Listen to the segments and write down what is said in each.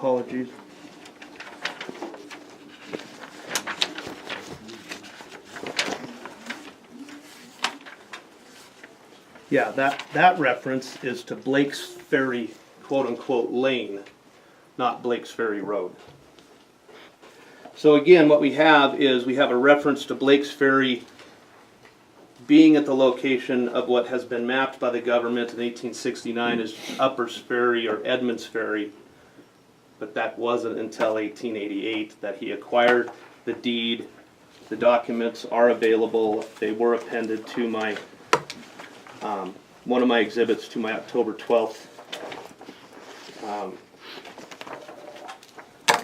apologies. Yeah, that reference is to Blake's Ferry, quote-unquote, lane, not Blake's Ferry Road. So again, what we have is we have a reference to Blake's Ferry being at the location of what has been mapped by the government in 1869 as Uppers Ferry or Edmonds Ferry, but that wasn't until 1888 that he acquired the deed. The documents are available. They were appended to my one of my exhibits to my October 12th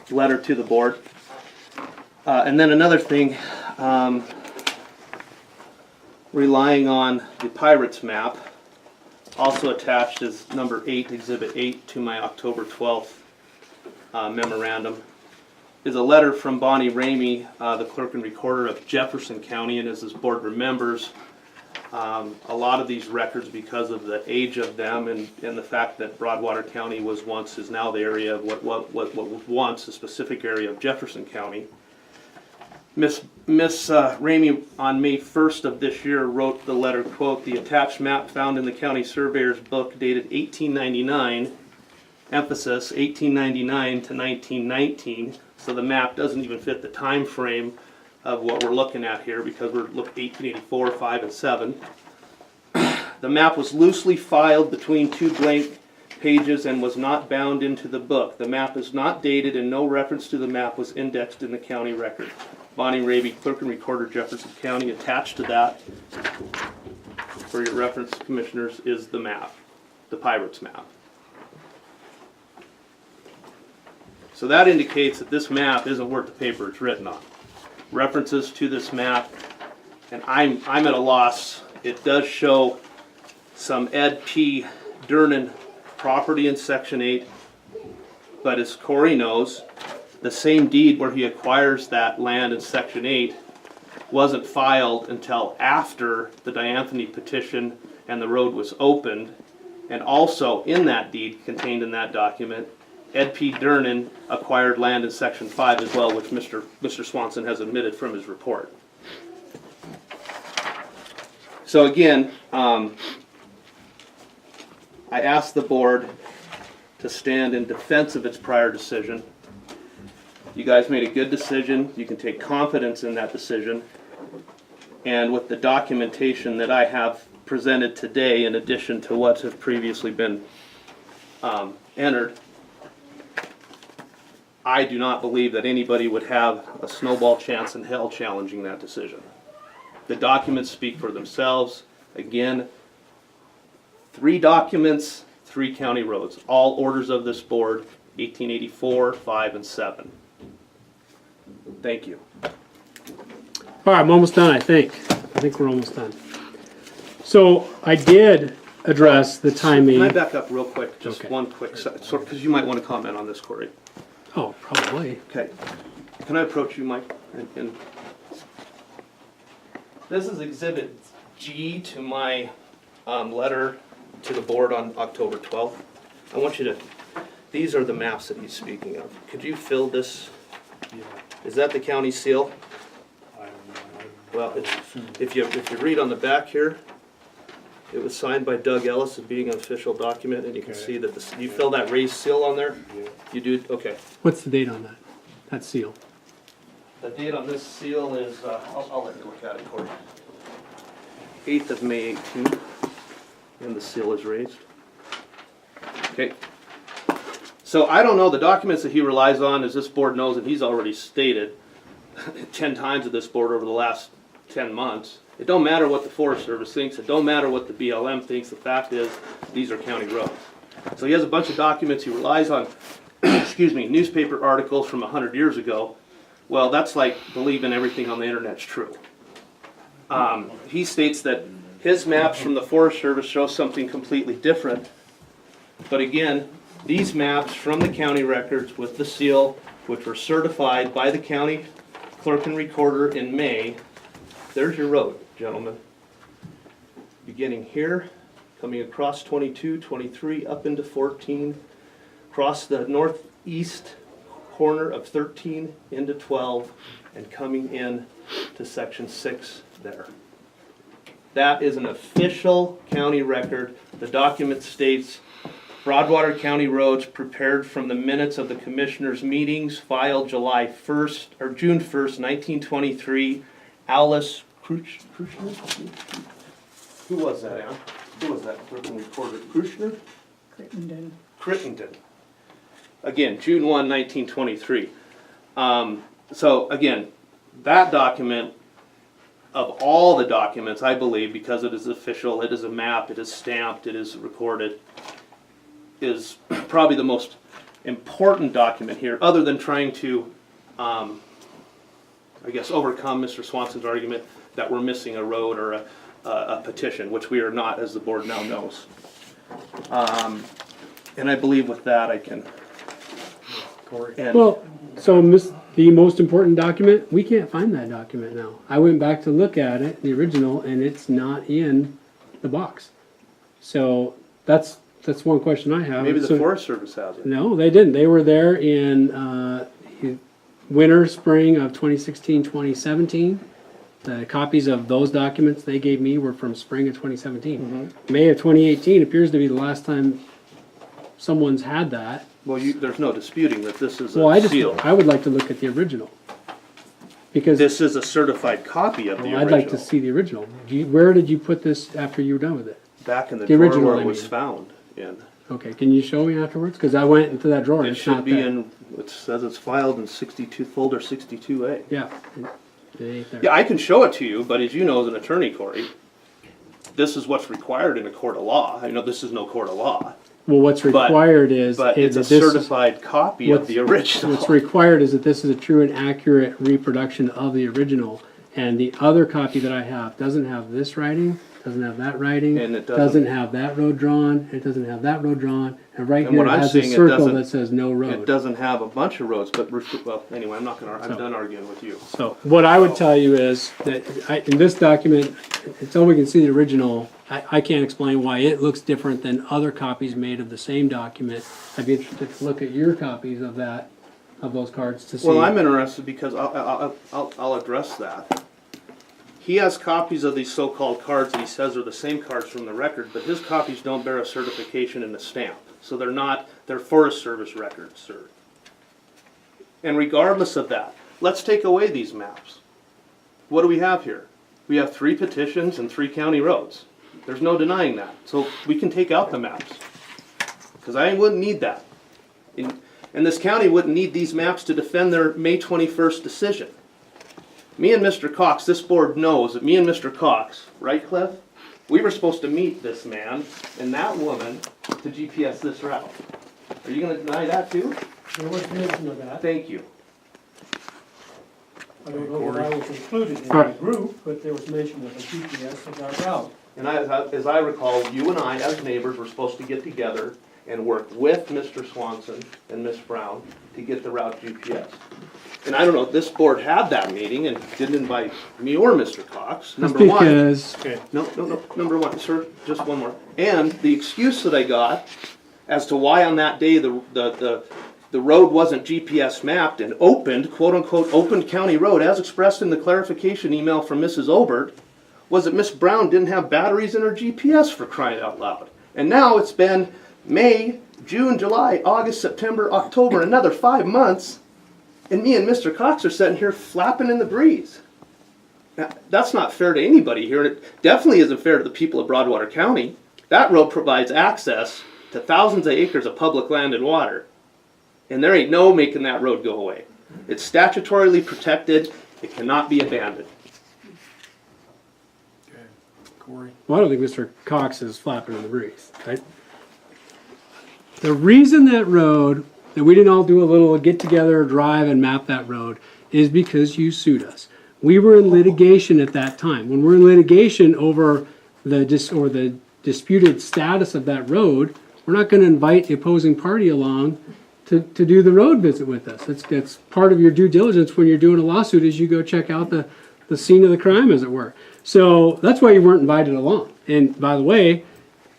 letter to the board. And then another thing, relying on the Pirates map, also attached is number 8, Exhibit 8 to my October 12th memorandum, is a letter from Bonnie Ramey, the clerk and recorder of Jefferson County, and as this board remembers, a lot of these records, because of the age of them and the fact that Broadwater County was once, is now the area of what was once a specific area of Jefferson County. Miss Ramey on May 1st of this year wrote the letter, quote, "The attached map found in the county surveyor's book dated 1899, emphasis 1899 to 1919, so the map doesn't even fit the time frame of what we're looking at here because we're looking 1884, 5, and 7. The map was loosely filed between two blank pages and was not bound into the book. The map is not dated and no reference to the map was indexed in the county record." Bonnie Ramey, clerk and recorder, Jefferson County. Attached to that, for your reference, commissioners, is the map, the Pirates map. So that indicates that this map isn't worth the paper it's written on. References to this map, and I'm at a loss. It does show some Ed P. Durnan property in Section 8, but as Corey knows, the same deed where he acquires that land in Section 8 wasn't filed until after the Dianthony petition and the road was opened. And also in that deed, contained in that document, Ed P. Durnan acquired land in Section 5 as well, which Mr. Swanson has admitted from his report. So again, I asked the board to stand in defense of its prior decision. You guys made a good decision. You can take confidence in that decision. And with the documentation that I have presented today, in addition to what have previously been entered, I do not believe that anybody would have a snowball chance in hell challenging that decision. The documents speak for themselves. Again, 3 documents, 3 county roads, all orders of this board, 1884, 5, and 7. Thank you. All right, I'm almost done, I think. I think we're almost done. So I did address the timing. Can I back up real quick? Just Okay. one quick, because you might want to comment on this, Corey. Oh, probably. Okay. Can I approach you, Mike? And this is Exhibit G to my letter to the board on October 12th. I want you to, these are the maps that he's speaking of. Could you fill this? Yeah, Is that the county seal? I don't know. Well, if you read on the back here, it was signed by Doug Ellis as being an official document, and you can Okay. see that you fill that raised seal on there? Yeah. You do? Okay. What's the date on that? That seal? The date on this seal is, I'll let you look at it, Corey. 8th of May 18, and the seal is raised. Okay. So I don't know, the documents that he relies on, as this board knows, and he's already stated 10 times at this board over the last 10 months, it don't matter what the Forest Service thinks, it don't matter what the BLM thinks, the fact is, these are county roads. So he has a bunch of documents he relies on, excuse me, newspaper articles from 100 years ago. Well, that's like believing everything on the internet's true. He states that his maps from the Forest Service show something completely different. But again, these maps from the county records with the seal, which were certified by the county clerk and recorder in May, there's your road, gentlemen. Beginning here, coming across 22, 23, up into 14, across the east corner of 13 into 12 and coming in to section 6 there. That is an official county record. The document states Broadwater County roads prepared from the minutes of the commissioners' meetings filed July 1st or June 1st, 1923. Alice Kruschner? Who was that, Ann? Who was that working reporter? Kruschner? Crittenden. Again, June 1, 1923. So again, that document, of all the documents, I believe, because it is official, it is a map, it is stamped, it is recorded, is probably the most important document here, other than trying to, I guess, overcome Mr. Swanson's argument that we're missing a road or a petition, which we are not, as the board now knows. And I believe with that I can. Corey. And Well, so the most important document, we can't find that document now. I went back to look at it, the original, and it's not in the box. So that's one question I have. maybe the So- Forest Service has it. No, they didn't. They were there in winter, spring of 2016, 2017. The copies of those documents they gave me were from spring of 2017. May of 2018 appears to be the last time someone's had that. Well, there's no disputing that this is Well, a seal. I would like to look at the original. Because This is a certified copy of the I'd original. like to see the original. Where did you put this after you were done with it? Back in the the drawer original, where I it was mean. found in. Okay, can you show me afterwards? Because I went into that drawer. It It's should not be there. in, it says it's filed in 62, folder 62A. Yeah. It ain't there. Yeah, I can show it to you, but as you know as an attorney, Corey, this is what's required in a court of law. I know this is no court of law, Well, what's required is but it's a that this is- certified copy of the original. What's required is that this is a true and accurate reproduction of the original, and the other copy that I have doesn't have this writing, doesn't have that writing, And it doesn't doesn't- have that road drawn, it doesn't have that road drawn, and right And here what it I'm has a seeing, it circle doesn't- that says no It road. doesn't have a bunch of roads, but, well, anyway, I'm So- done arguing with you. So what I would tell you is that in this document, until we can see the original, I can't explain why it looks different than other copies made of the same document. I'd be interested to look at your copies of that, of those cards to see. Well, I'm interested because I'll address that. He has copies of these so-called cards that he says are the same cards from the record, but his copies don't bear a certification and a stamp. So they're Forest Service records, sir. And regardless of that, let's take away these maps. What do we have here? We have 3 petitions and 3 county roads. There's no denying that. So we can take out the maps. Because I wouldn't need that. And this county wouldn't need these maps to defend their May 21st decision. Me and Mr. Cox, this board knows that me and Mr. Cox, right, Cliff? We were supposed to meet this man and that woman to GPS this route. Are you going to deny that too? There was mention of that. Thank you. I don't know that I was included in the Alright. group, but there was mention of a GPS of that route. And as I recall, you and I, as neighbors, were supposed to get together and work with Mr. Swanson and Miss Brown to get the route GPS. And I don't know, this board had that meeting and didn't invite me or Mr. Cox, That's number one. because, No, number one, sir, just one more. And the excuse that I got as to why on that day the road wasn't GPS mapped and opened, quote unquote, opened county road, as expressed in the clarification email from Mrs. Obert, was that Miss Brown didn't have batteries in her GPS, for crying out loud. And now it's been May, June, July, August, September, October, another 5 months, and me and Mr. Cox are sitting here flapping in the breeze. Now, that's not fair to anybody here, and it definitely isn't fair to the people of Broadwater County. That road provides access to thousands of acres of public land and water, and there ain't no making that road go away. It's statutorily protected. It cannot be abandoned. Okay. Corey. well, I don't think Mr. Cox is flapping in the breeze. The reason that road, that we didn't all do a little get together, drive and map that road, is because you sued us. We were in litigation at that time. When we're in litigation over the disputed status of that road, we're not going to invite the opposing party along to do the road visit with us. That's part of your due diligence when you're doing a lawsuit, is you go check out the scene of the crime, as it were. So that's why you weren't invited along. And by the way,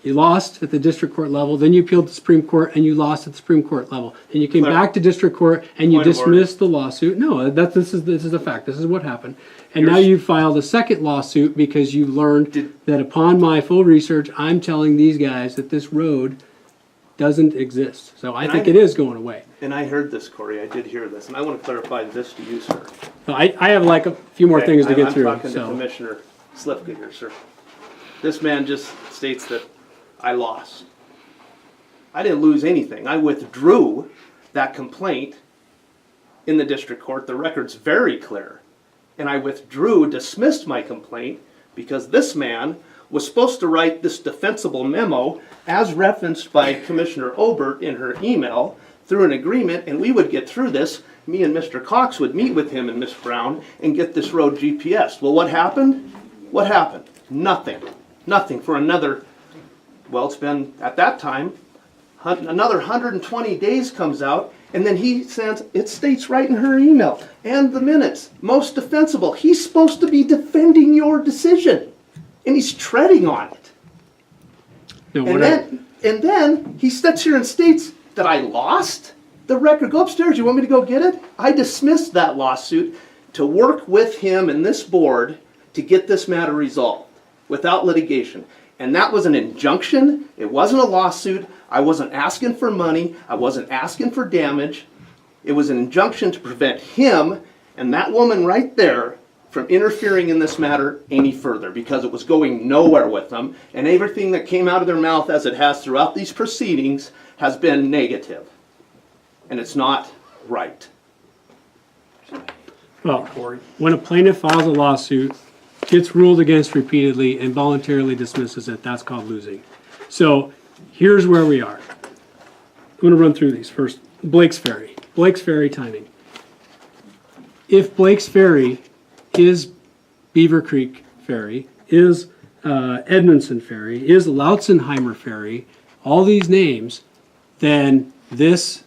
You lost at the district court level, then you appealed to the Supreme Court and you lost at the Supreme Court level. And you came Clear. back to district court and you Point of order. dismissed the lawsuit. No, this is a fact. This is what happened. And now Here's- you filed a second lawsuit because you learned that upon my full research, I'm telling these guys that this road doesn't exist. So I And think I- it is going away. And I heard this, Corey, I did hear this, and I want to clarify this to you, sir. So I have like a few more Okay, things to get through. I'm talking to So Commissioner Slipka here, sir. This man just states that I lost. I didn't lose anything. I withdrew that complaint in the district court. The record's very clear. And I dismissed my complaint because this man was supposed to write this defensible memo as referenced by Commissioner Obert in her email through an agreement, and we would get through this. Me and Mr. Cox would meet with him and Miss Brown and get this road GPS. Well, what happened? What happened? Nothing. Nothing for another, well, it's been, at that time, another 120 days comes out, and then he sends, it states right in her email, and the minutes, most defensible. He's supposed to be defending your decision, and he's treading on it. no, And then he sits here and states that I lost the record. Go upstairs. You want me to go get it? I dismissed that lawsuit to work with him and this board to get this matter resolved without litigation. And that was an injunction. It wasn't a lawsuit. I wasn't asking for money. I wasn't asking for damage. It was an injunction to prevent him and that woman right there from interfering in this matter any further, because it was going nowhere with them, and everything that came out of their mouth, as it has throughout these proceedings, has been negative. And it's not right. well, Corey. when a plaintiff files a lawsuit, gets ruled against repeatedly, and voluntarily dismisses it, that's called losing. So here's where we are. I'm going to run through these first. Blake's Ferry. Blake's Ferry timing. If Blake's Ferry is Beaver Creek Ferry, is Edmondson Ferry, is Lautzenheimer Ferry, all these names, then this,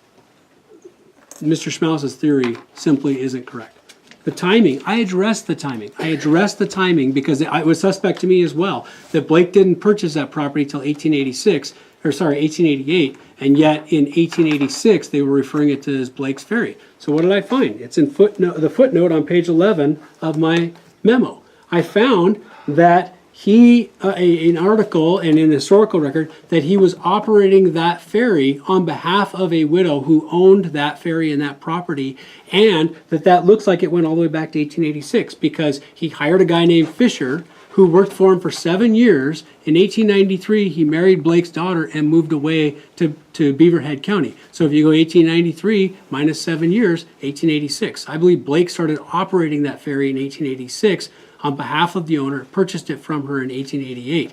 Mr. Schmaus's theory simply isn't correct. The timing, I addressed the timing. I addressed the timing because it was suspect to me as well that Blake didn't purchase that property till 1888, and yet in 1886 they were referring it to as Blake's Ferry. So what did I find? It's in the footnote on page 11 of my memo. I found that an article and an historical record that he was operating that ferry on behalf of a widow who owned that ferry and that property, and that looks like it went all the way back to 1886 because he hired a guy named Fisher who worked for him for 7 years. In 1893, he married Blake's daughter and moved away to Beaverhead County. So if you go 1893 minus 7 years, 1886. I believe Blake started operating that ferry in 1886 on behalf of the owner, purchased it from her in 1888.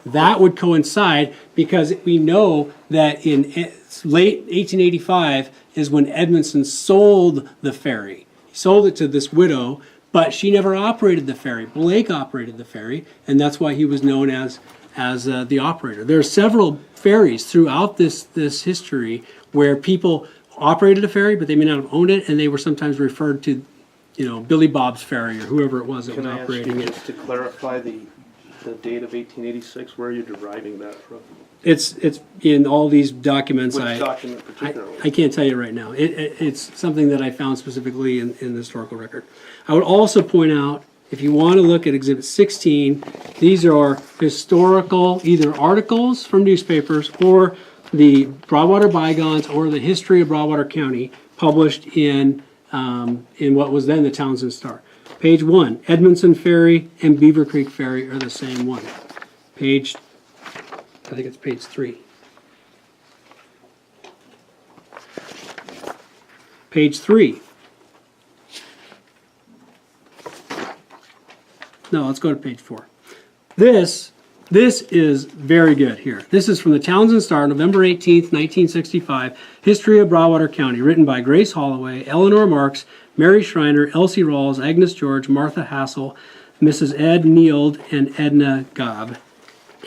That would coincide because we know that in late 1885 is when Edmondson sold the ferry. He sold it to this widow, but she never operated the ferry. Blake operated the ferry, and that's why he was known as the operator. There are several ferries throughout this history where people operated a ferry, but they may not have owned it, and they were sometimes referred to, Billy Bob's Ferry or whoever it was that Can was I ask you operating it. just to clarify the date of 1886? Where are you deriving that from? It's in all these documents. Which document particularly? I can't tell you right now. It's something that I found specifically in the historical record. I would also point out, if you want to look at Exhibit 16, these are historical, either articles from newspapers or the Broadwater Bygones or the History of Broadwater County published in what was then the Townsend Star. Page 1, Edmondson Ferry and Beaver Creek Ferry are the same one. I think it's page 3. Page 3. No, let's go to page 4. This is very good here. This is from the Townsend Star, November 18th, 1965, History of Broadwater County, written by Grace Holloway, Eleanor Marks, Mary Schreiner, Elsie Rawls, Agnes George, Martha Hassel, Mrs. Ed Neild, and Edna Gobb.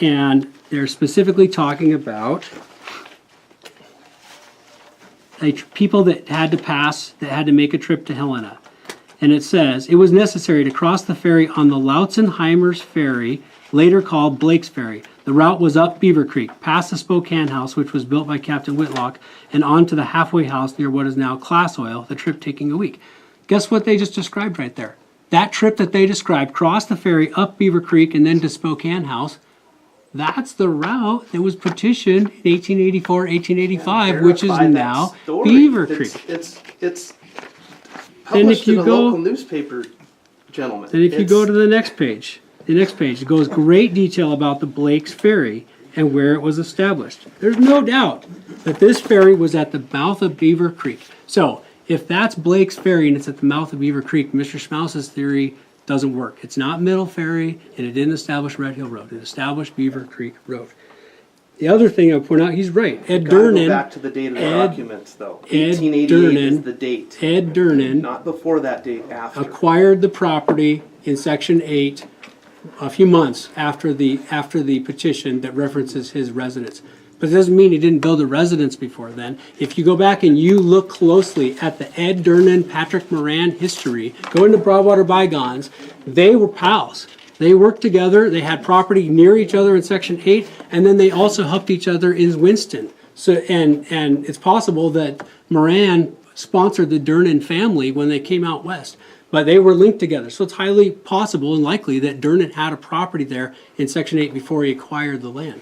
And they're specifically talking about people that had to make a trip to Helena. And it says, it was necessary to cross the ferry on the Lautzenheimer's ferry later called Blake's Ferry. The route was up Beaver Creek, past the Spokane House, which was built by Captain Whitlock, and on to the halfway house near what is now Class Oil, the trip taking a week. Guess what they just described right there? That trip that they described, crossed the ferry up Beaver Creek and then to Spokane House, that's the route that was petitioned in 1884, 1885, which is Verify that now story. Beaver Creek. It's Then published if you in a go- local newspaper, gentlemen. Then if you go to the next page, it goes great detail about the Blake's Ferry and where it was established. There's no doubt that this ferry was at the mouth of Beaver Creek. So if that's Blake's Ferry and it's at the mouth of Beaver Creek, Mr. Schmaus's theory doesn't work. It's not Middle Ferry, and it didn't establish Red Hill Road. It established Beaver Creek Road. The other thing I'll point out, he's right. Ed Gotta go back Durnan, to the date of the Ed- documents, though. Ed 1888 is Durnan- the date, Ed Durnan not before that date, after. acquired the property in section 8 a few months after the petition that references his residence. But it doesn't mean he didn't build a residence before then. If you go back and you look closely at the Ed Durnan, Patrick Moran history, go into Broadwater Bygones, they were pals. They worked together, they had property near each other in section 8, and then they also helped each other in Winston. So, and it's possible that Moran sponsored the Durnan family when they came out west. But they were linked together, so it's highly possible and likely that Durnan had a property there in section 8 before he acquired the land.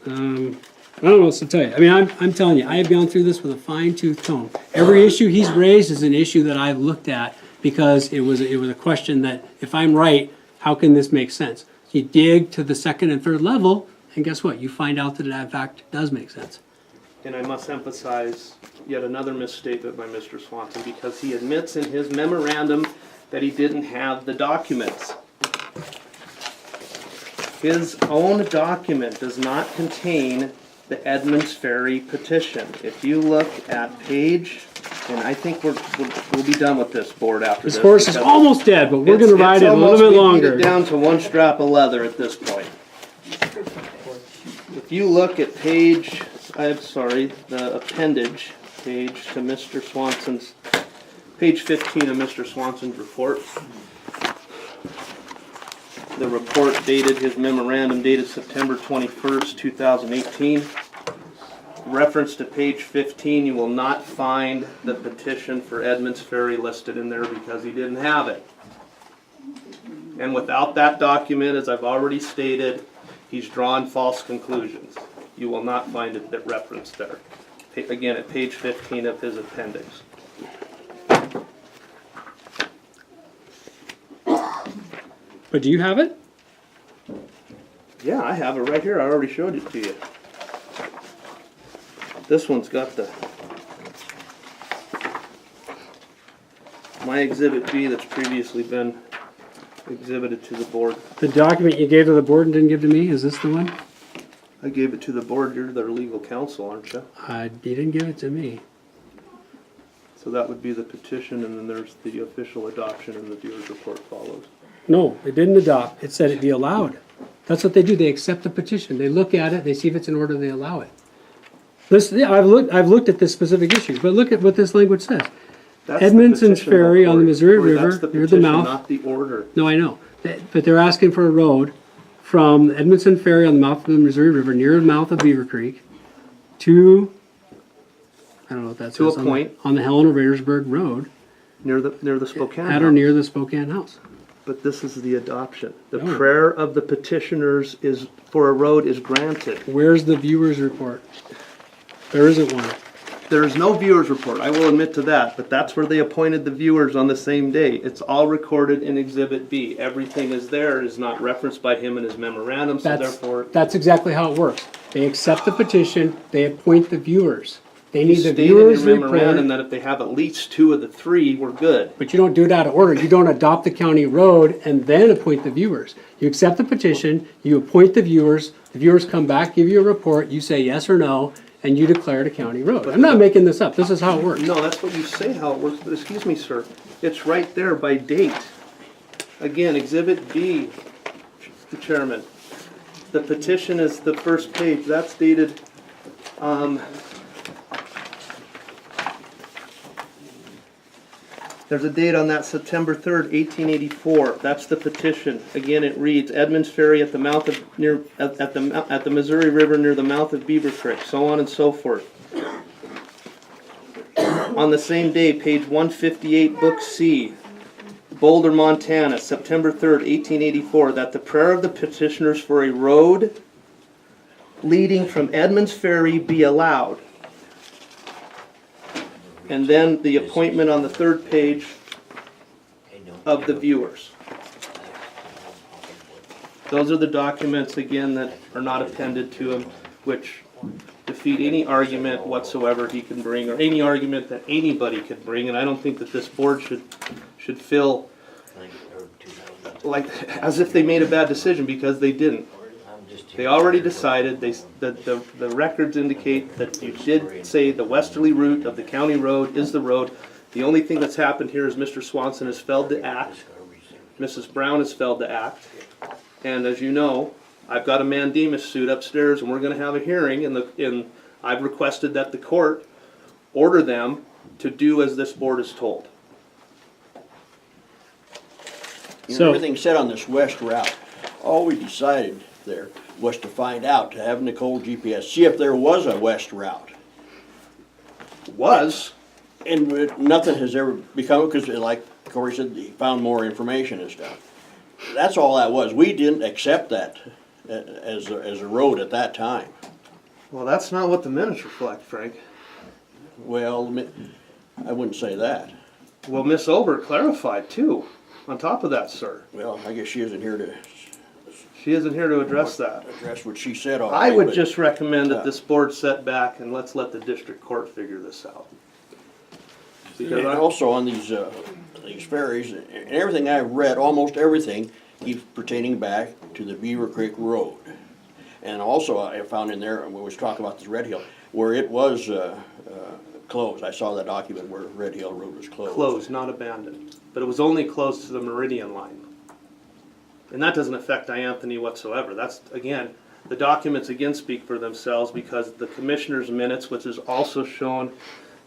I don't know what else to tell you. I mean, I'm telling you, I have gone through this with a fine-tooth comb. Every issue he's raised is an issue that I've looked at because it was a question that, if I'm right, how can this make sense? You dig to the second and third level, and guess what? You find out that it in fact does make sense. And I must emphasize yet another misstatement by Mr. Swanson, because he admits in his memorandum that he didn't have the documents. His own document does not contain the Edmonds Ferry petition. If you look at page, and I think we'll be done with this board after this. This horse is because almost dead, but we're gonna it's ride it a almost- little bit we beat longer. it down to one strap of leather at this point. If you look at page, the appendage page to Mr. Swanson's, page 15 of Mr. Swanson's report. The report dated, his memorandum dated September 21st, 2018. Reference to page 15, you will not find the petition for Edmonds Ferry listed in there because he didn't have it. And without that document, as I've already stated, he's drawn false conclusions. You will not find it that referenced there. Again, at page 15 of his appendix. But do you have it? Yeah, I have it right here. I already showed it to you. This one's got my exhibit B that's previously been exhibited to the board. The document you gave to the board and didn't give to me, is this the one? I gave it to the board. You're their legal counsel, aren't you? You didn't give it to me. So that would be the petition, and then there's the official adoption, and the dealer's report follows. No, it didn't adopt. It said it be allowed. That's what they do. They accept the petition. They look at it, they see if it's in order, they allow it. Listen, yeah, I've looked at this specific issue, but look at what this language says. That's the Edmondson's petition, Ferry on the Corey. Missouri Corey, River, that's the near the petition, mouth. not the order. No, I know. But they're asking for a road from Edmondson Ferry on the mouth of the Missouri River, near the mouth of Beaver Creek, to, I don't know what that To a says. point. On the Helena Rayersburg Road, Near the Spokane at or House. near the Spokane House. But this is the adoption. The No. prayer of the petitioners is for a road is granted. Where's the viewer's report? There isn't one. There is no viewer's report, I will admit to that, but that's where they appointed the viewers on the same day. It's all recorded in Exhibit B. Everything is there, it is not referenced by him in his memorandum, so therefore, That's exactly how it works. They accept the petition, they appoint the viewers. They need the stated in viewers your memorandum report, that if they have at least 2 of the 3, we're good. but you don't do it out of order. You don't adopt the county road and then appoint the viewers. You accept the petition, you appoint the viewers come back, give you a report, you say yes or no, and you declare it a county road. I'm not making this up, this is how it works. No, that's what you say how it works, but excuse me, sir, it's right there by date. Again, Exhibit B, the chairman. The petition is the first page, that's dated, There's a date on that, September 3rd, 1884. That's the petition. Again, it reads, Edmonds Ferry at the mouth of at the Missouri River near the mouth of Beaver Creek, so on and so forth. On the same day, page 158, book C, Boulder, Montana, September 3rd, 1884, that the prayer of the petitioners for a road leading from Edmonds Ferry be allowed. And then the appointment on the third page of the viewers. Those are the documents, again, that are not appended to him, which defeat any argument whatsoever he can bring, or any argument that anybody could bring, and I don't think that this board should feel like as if they made a bad decision, because they didn't. They already decided, that the records indicate that you did say the westerly route of the county road is the road. The only thing that's happened here is Mr. Swanson has failed to act, Mrs. Brown has failed to act, and as you know, I've got a mandamus suit upstairs, and we're gonna have a hearing, and I've requested that the court order them to do as this board is told. You know, So- everything said on this west route, all we decided there was to find out, to have Nicole GPS, see if there was a west route. Was, And nothing has ever become, because like Corey said, he found more information and stuff. That's all that was. We didn't accept that as a road at that time. well, that's not what the minutes reflect, Frank. Well, I wouldn't say that. Well, Miss Ober clarified too, on top of that, sir. Well, I guess she isn't here to She isn't here to address that. address what she said already. I would but- just recommend that this board set back and let's let the district court figure this out. Because And I, also on these ferries, and everything I've read, almost everything keeps pertaining back to the Beaver Creek Road. And also I found in there, when we was talking about this Red Hill, where it was closed. I saw that document where Red Hill Road was closed. closed, not abandoned, but it was only closed to the Meridian line. And that doesn't affect Dianthony whatsoever. That's, again, the documents again speak for themselves, because the commissioner's minutes, which is also shown,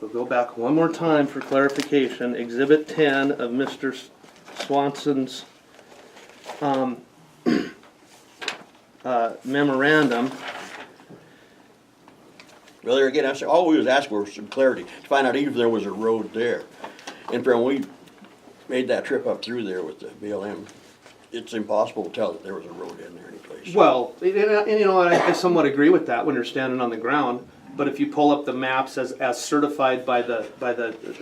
we'll go back one more time for clarification, Exhibit 10 of Mr. Swanson's memorandum. Well, there again, I said, all we was asking for was some clarity, to find out if there was a road there. And when we made that trip up through there with the BLM, it's impossible to tell that there was a road in there anyplace. Well, and you know, I somewhat agree with that when you're standing on the ground. But if you pull up the maps as certified by the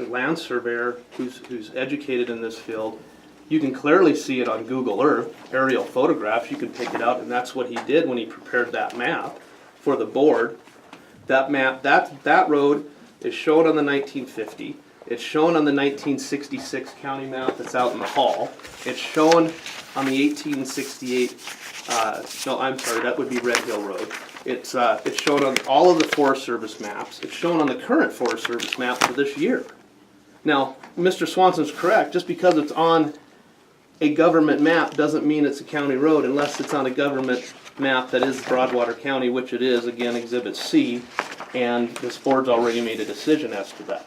land surveyor who's educated in this field, you can clearly see it on Google Earth, aerial photographs. You can pick it out, and that's what he did when he prepared that map for the board. That map, that road is shown on the 1950. It's shown on the 1966 county map that's out in the hall. It's shown on the 1868. No, I'm sorry, that would be Red Hill Road. It's shown on all of the Forest Service maps. It's shown on the current Forest Service map for this year. Now, Mr. Swanson's correct. Just because it's on a government map doesn't mean it's a county road, unless it's on a government map that is Broadwater County, which it is, again, Exhibit C, and this board's already made a decision as to that.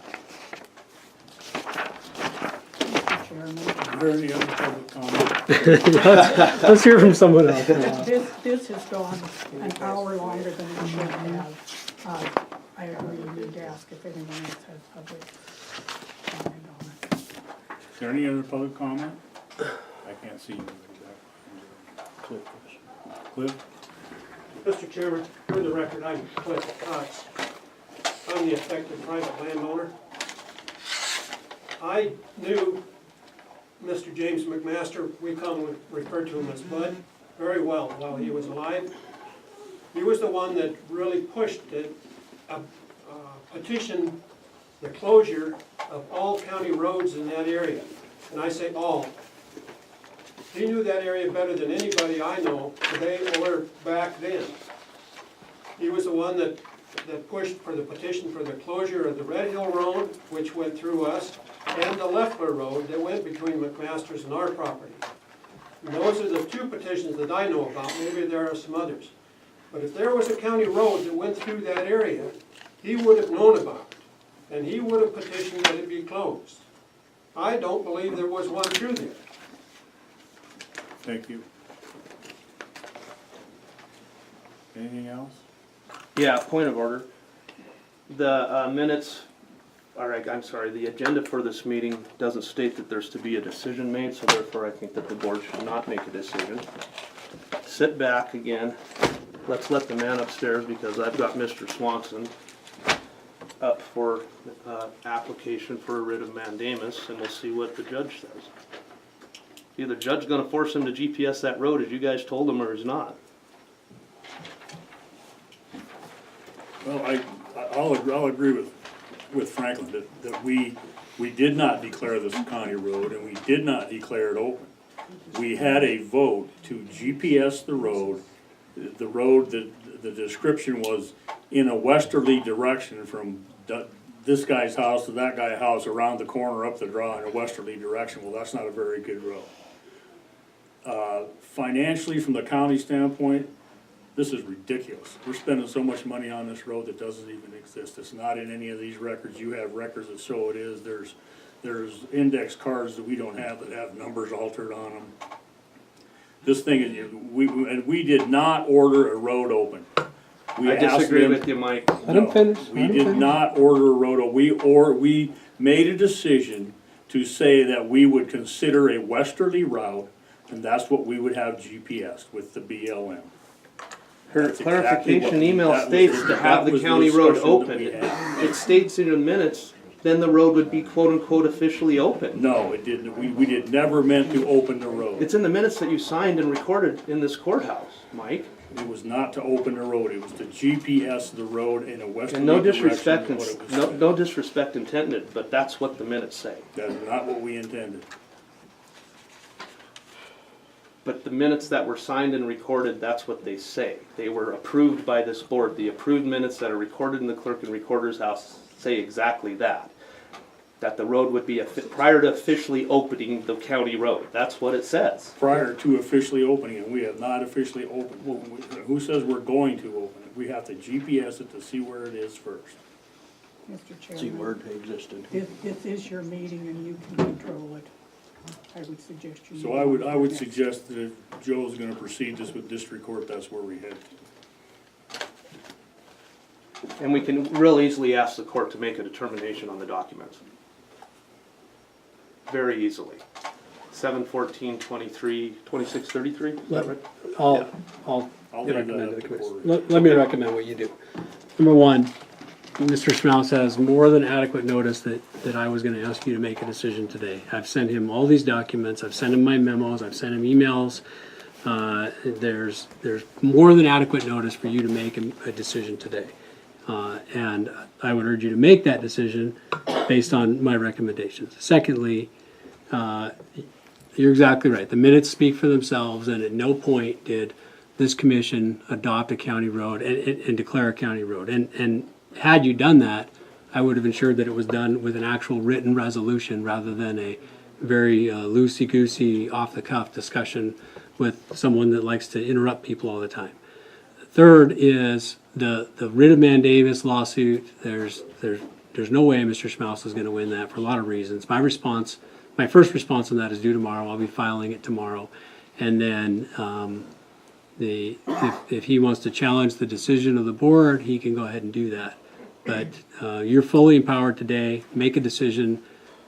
Are there any other public comment? Let's hear from someone else. This has gone an hour longer than it should have. I really need to ask if anyone else has public comment on it. Is there any other public comment? I can't see anybody back. Cliff? Mr. Chairman, for the record, I'm Cliff Cox. I'm the affected private landowner. I knew Mr. James McMaster, we commonly refer to him as Bud, very well while he was alive. He was the one that really pushed it, petitioned the closure of all county roads in that area. And I say all. He knew that area better than anybody I know today or back then. He was the one that pushed for the petition for the closure of the Red Hill Road, which went through us, and the Leffler Road that went between McMaster's and our property. And those are the two petitions that I know about. Maybe there are some others. But if there was a county road that went through that area, he would have known about it. And he would have petitioned that it be closed. I don't believe there was one through there. Thank you. Anything else? Yeah, point of order. The minutes, all right, I'm sorry, the agenda for this meeting doesn't state that there's to be a decision made, so therefore I think that the board should not make a decision. Sit back again. Let's let the man upstairs, because I've got Mr. Swanson up for application for a writ of mandamus, and we'll see what the judge says. Either judge gonna force him to GPS that road as you guys told him, or is not. Well, I'll agree with Franklin that we did not declare this a county road and we did not declare it open. We had a vote to GPS the road, the description was in a westerly direction from this guy's house to that guy's house, around the corner, up the draw in a westerly direction. Well, that's not a very good road. Financially, from the county standpoint, this is ridiculous. We're spending so much money on this road that doesn't even exist. It's not in any of these records. You have records that show it is. There's index cards that we don't have that have numbers altered on them. This thing is, we did not order a road open. We I asked disagree them- with you, Mike. Let him finish. We Let him did finish. not order a road, we made a decision to say that we would consider a westerly route, and that's what we would have GPS with the BLM. Her That's exactly clarification what- email that was states the- to have that the was the county road discussion that open. we had. It states in the minutes, then the road would be quote-unquote officially open. No, it didn't, we did never meant to open the road. It's in the minutes that you signed and recorded in this courthouse, Mike. It was not to open the road, it was to GPS the road in a westerly And no direction. disrespect, of what it was no, said. no disrespect intended, but that's what the minutes say. That is not what we intended. But the minutes that were signed and recorded, that's what they say. They were approved by this board. The approved minutes that are recorded in the clerk and recorder's house say exactly that. That the road would be, prior to officially opening the county road. That's what it says. Prior to officially opening it, we have not officially opened. Who says we're going to open it? We have to GPS it to see where it is first. Mr. See where Chairman, it existed. this is your meeting and you can control it. I would suggest you. So move on I to would the next. suggest that if Joe's gonna proceed this with district court, that's where we head to. And we can real easily ask the court to make a determination on the documents. Very easily. 7/14/23, 26/33, is that right? I'll I'll leave that recommend up to the to commission. court. Let me recommend what you do. Number one, Mr. Schmaus has more than adequate notice that I was gonna ask you to make a decision today. I've sent him all these documents, I've sent him my memos, I've sent him emails. There's more than adequate notice for you to make a decision today. And I would urge you to make that decision based on my recommendations. Secondly, you're exactly right. The minutes speak for themselves, and at no point did this commission adopt a county road and declare a county road. And had you done that, I would have ensured that it was done with an actual written resolution rather than a very loosey-goosey, off-the-cuff discussion with someone that likes to interrupt people all the time. Third is the writ of mandamus lawsuit. There's no way Mr. Schmaus is going to win that for a lot of reasons. My first response on that is due tomorrow. I'll be filing it tomorrow, and then if he wants to challenge the decision of the board, he can go ahead and do that. But you're fully empowered today. Make a decision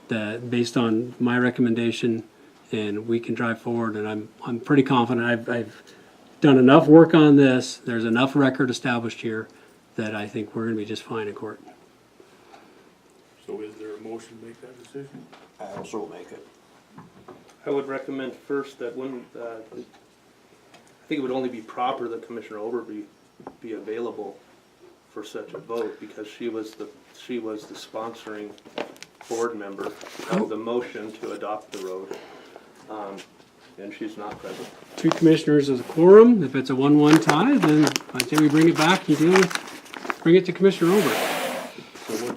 that based on my recommendation, and we can drive forward. And I'm pretty confident. I've done enough work on this. There's enough record established here that I think we're going to be just fine in court. So is there a motion to make that decision? I also make it. I would recommend first that when, I think it would only be proper that Commissioner Overby be available for such a vote, because she was the sponsoring board member of the motion to adopt the road, and she's not present. Two commissioners is a quorum. If it's a 1-1 tie, then I say we bring it back and bring it to Commissioner Over. So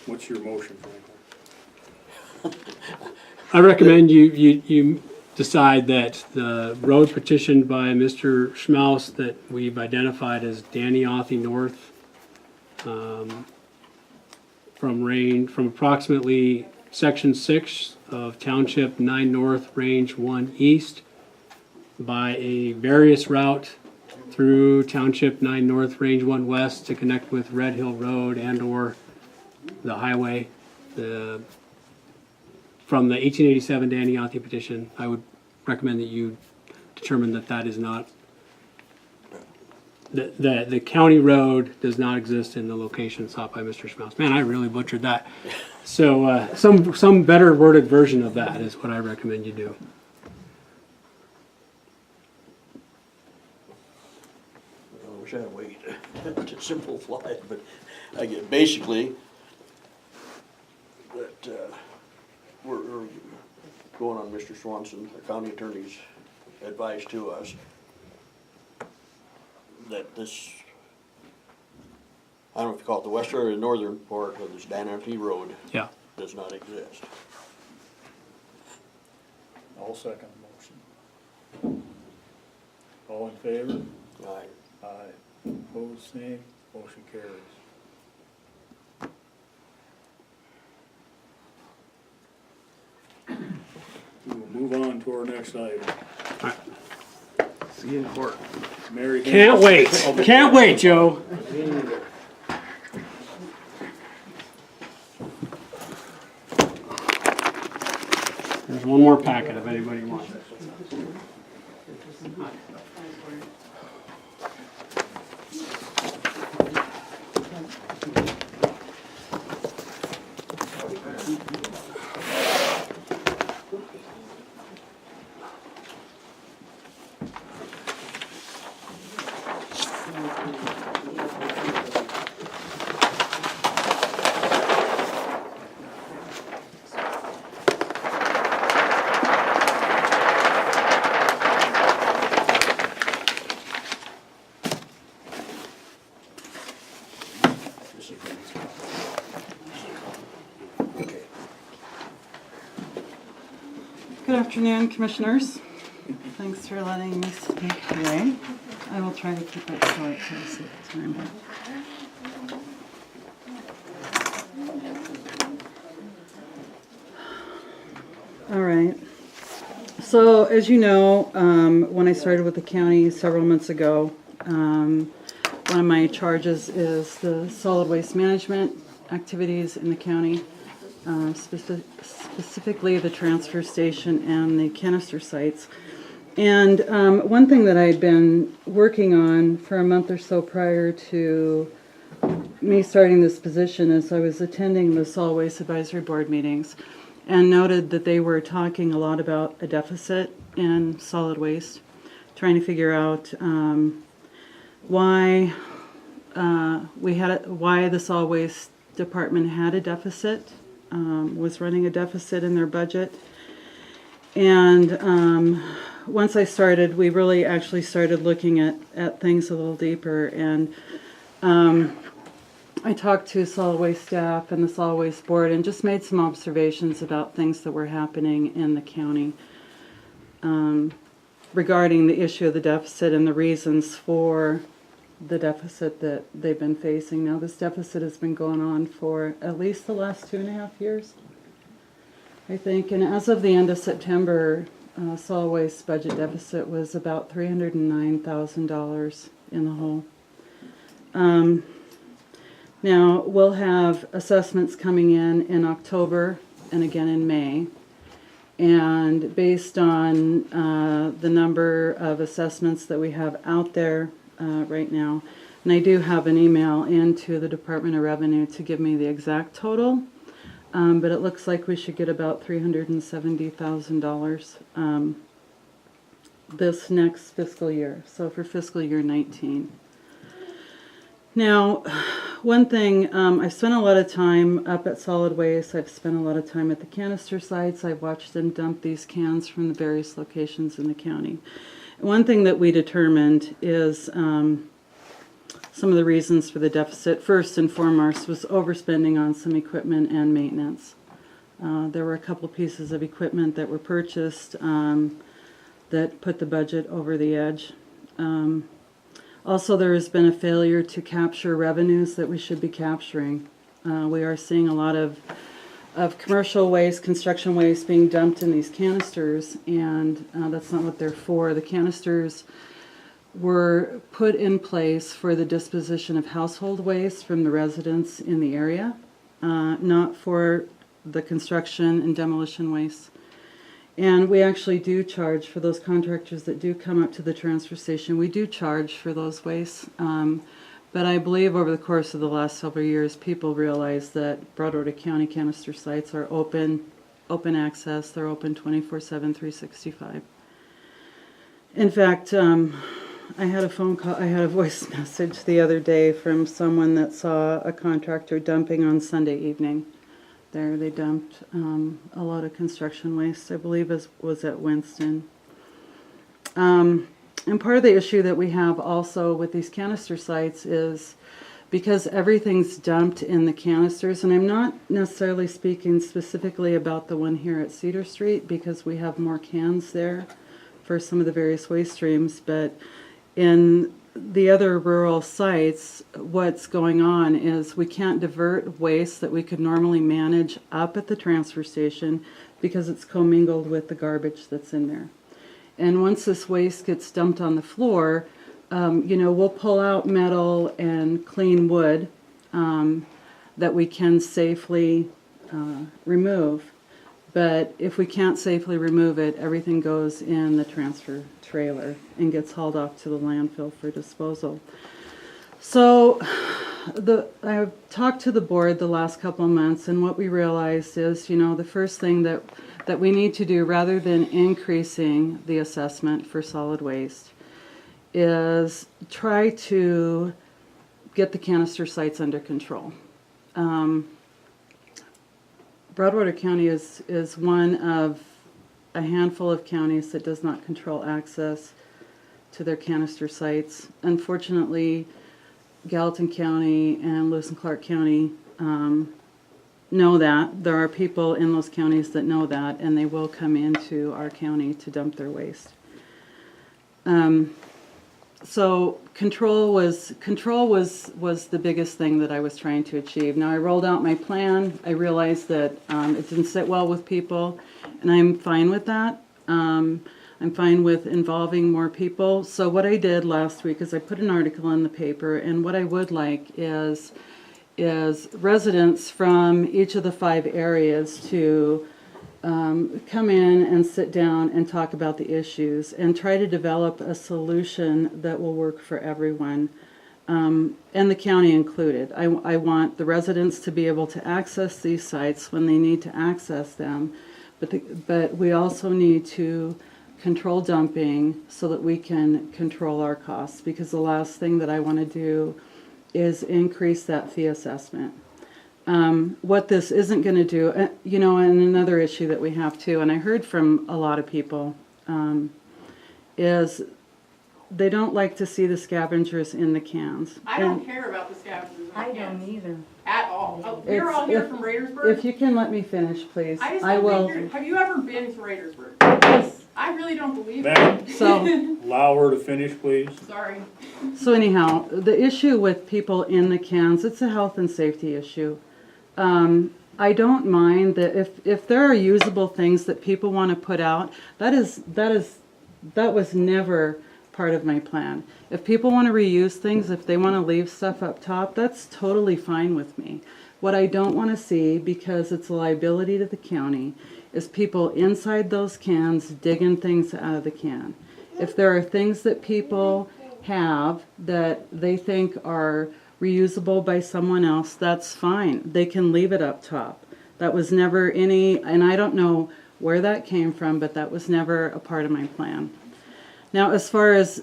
what's your motion, Franklin? I recommend you decide that the road petitioned by Mr. Schmaus that we've identified as Danny Authy North, from approximately Section 6 of Township 9 North, Range 1 East by a various route through Township 9 North, Range 1 West to connect with Red Hill Road and/or the highway. From the 1887 Daniati petition, I would recommend that you determine that that is not, the county road does not exist in the location sought by Mr. Schmaus. Man, I really butchered that. So some better worded version of that is what I recommend you do. I wish I had wait to simplify it, but I get basically that we're going on Mr. Swanson, the county attorney's advice to us that this, I don't know if you call it the western or the northern part of this Daniati Road Yeah. does not exist. I'll second the motion. All in favor? Aye. Aye. Opposed, same. Motion carries. We will move on to our next item. See you in court. Mary. Can't wait. Can't wait, Joe. There's one more packet if anybody wants it. Good afternoon, Commissioners. Thanks for letting me speak today. I will try to keep it short for the sake of time. All right. So, as you know, when I started with the county several months ago, one of my charges is the solid waste management activities in the county. Specifically the transfer station and the canister sites. And one thing that I'd been working on for a month or so prior to me starting this position is I was attending the Solid Waste Advisory Board meetings and noted that they were talking a lot about a deficit in solid waste, trying to figure out why the solid waste department had a deficit. Was running a deficit in their budget. And once I started, we really actually started looking at things a little deeper. And I talked to solid waste staff and the solid waste board and just made some observations about things that were happening in the county regarding the issue of the deficit and the reasons for the deficit that they've been facing. Now, this deficit has been going on for at least the last 2.5 years, I think. And as of the end of September, solid waste budget deficit was about $309,000 in the hole. Now, we'll have assessments coming in October and again in May. And based on the number of assessments that we have out there right now, and I do have an email into the Department of Revenue to give me the exact total, but it looks like we should get about $370,000 this next fiscal year, so for fiscal year 19. Now, one thing, I've spent a lot of time up at solid waste. I've spent a lot of time at the canister sites. I've watched them dump these cans from the various locations in the county. One thing that we determined is some of the reasons for the deficit, first and foremost, was overspending on some equipment and maintenance. There were a couple pieces of equipment that were purchased that put the budget over the edge. Also, there has been a failure to capture revenues that we should be capturing. We are seeing a lot of commercial waste, construction waste being dumped in these canisters, and that's not what they're for. The canisters were put in place for the disposition of household waste from the residents in the area, not for the construction and demolition waste. And we actually do charge for those contractors that do come up to the transfer station. We do charge for those wastes. But I believe over the course of the last several years, people realize that Broadwater County canister sites are open access. They're open 24/7, 365. In fact, I had a phone call, I had a voice message the other day from someone that saw a contractor dumping on Sunday evening. There, they dumped a lot of construction waste, I believe was at Winston. And part of the issue that we have also with these canister sites is because everything's dumped in the canisters, and I'm not necessarily speaking specifically about the one here at Cedar Street because we have more cans there for some of the various waste streams, but in the other rural sites, what's going on is we can't divert waste that we could normally manage up at the transfer station because it's commingled with the garbage that's in there. And once this waste gets dumped on the floor, we'll pull out metal and clean wood that we can safely remove. But if we can't safely remove it, everything goes in the transfer trailer and gets hauled off to the landfill for disposal. So I've talked to the board the last couple of months, and what we realized is, the first thing that we need to do, rather than increasing the assessment for solid waste, is try to get the canister sites under control. Broadwater County is one of a handful of counties that does not control access to their canister sites. Unfortunately, Gallatin County and Lewis and Clark County know that. There are people in those counties that know that, and they will come into our county to dump their waste. So control was the biggest thing that I was trying to achieve. Now I rolled out my plan. I realized that it didn't sit well with people, and I'm fine with that. I'm fine with involving more people. So what I did last week is I put an article in the paper, and what I would like is residents from each of the 5 areas to come in and sit down and talk about the issues and try to develop a solution that will work for everyone, and the county included. I want the residents to be able to access these sites when they need to access them, but we also need to control dumping so that we can control our costs, because the last thing that I want to do is increase that fee assessment. What this isn't going to do, and another issue that we have too, and I heard from a lot of people, is they don't like to see the scavengers in the cans. I don't care about the scavengers. I don't either. At all. Oh, we're all here from Raidersburg. If you can let me finish, please. I just I don't will. think you're, have you ever been to Raidersburg? I really don't believe Ma'am, it. So, allow her to finish, please. Sorry. so anyhow, the issue with people in the cans, it's a health and safety issue. I don't mind that if there are usable things that people want to put out, that was never part of my plan. If people want to reuse things, if they want to leave stuff up top, that's totally fine with me. What I don't want to see, because it's a liability to the county, is people inside those cans digging things out of the can. If there are things that people have that they think are reusable by someone else, that's fine. They can leave it up top. That was never any, and I don't know where that came from, but that was never a part of my plan. Now, as far as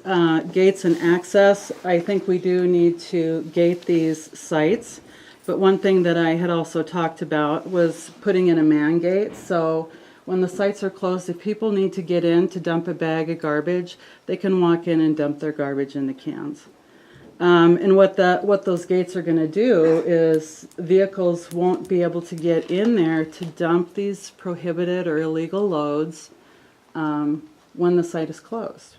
gates and access, I think we do need to gate these sites. But one thing that I had also talked about was putting in a man gate. So when the sites are closed, if people need to get in to dump a bag of garbage, they can walk in and dump their garbage in the cans. And what those gates are going to do is vehicles won't be able to get in there to dump these prohibited or illegal loads when the site is closed.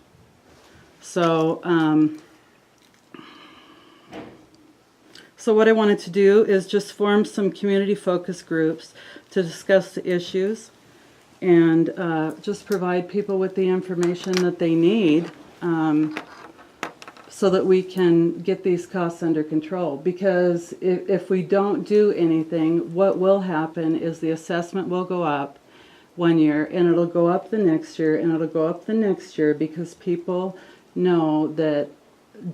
So what I wanted to do is just form some community focus groups to discuss the issues and just provide people with the information that they need so that we can get these costs under control. Because if we don't do anything, what will happen is the assessment will go up one year, and it'll go up the next year, and it'll go up the next year, because people know that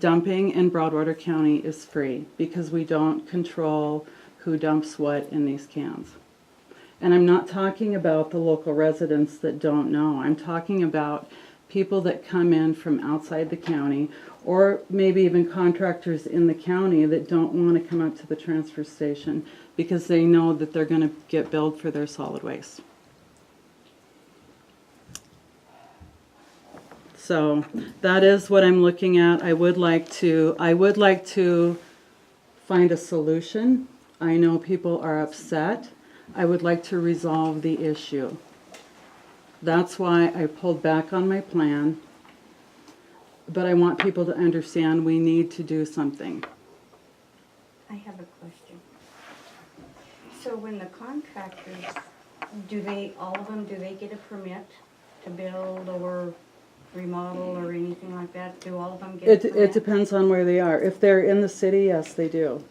dumping in Broadwater County is free, because we don't control who dumps what in these cans. And I'm not talking about the local residents that don't know. I'm talking about people that come in from outside the county, or maybe even contractors in the county that don't want to come up to the transfer station because they know that they're going to get billed for their solid waste. So that is what I'm looking at. I would like to find a solution. I know people are upset. I would like to resolve the issue. That's why I pulled back on my plan. But I want people to understand we need to do something. I have a question. So when the contractors, all of them, do they get a permit to build or remodel or anything like that? Do all of them get a permit? It depends on where they are. If they're in the city, yes, they do.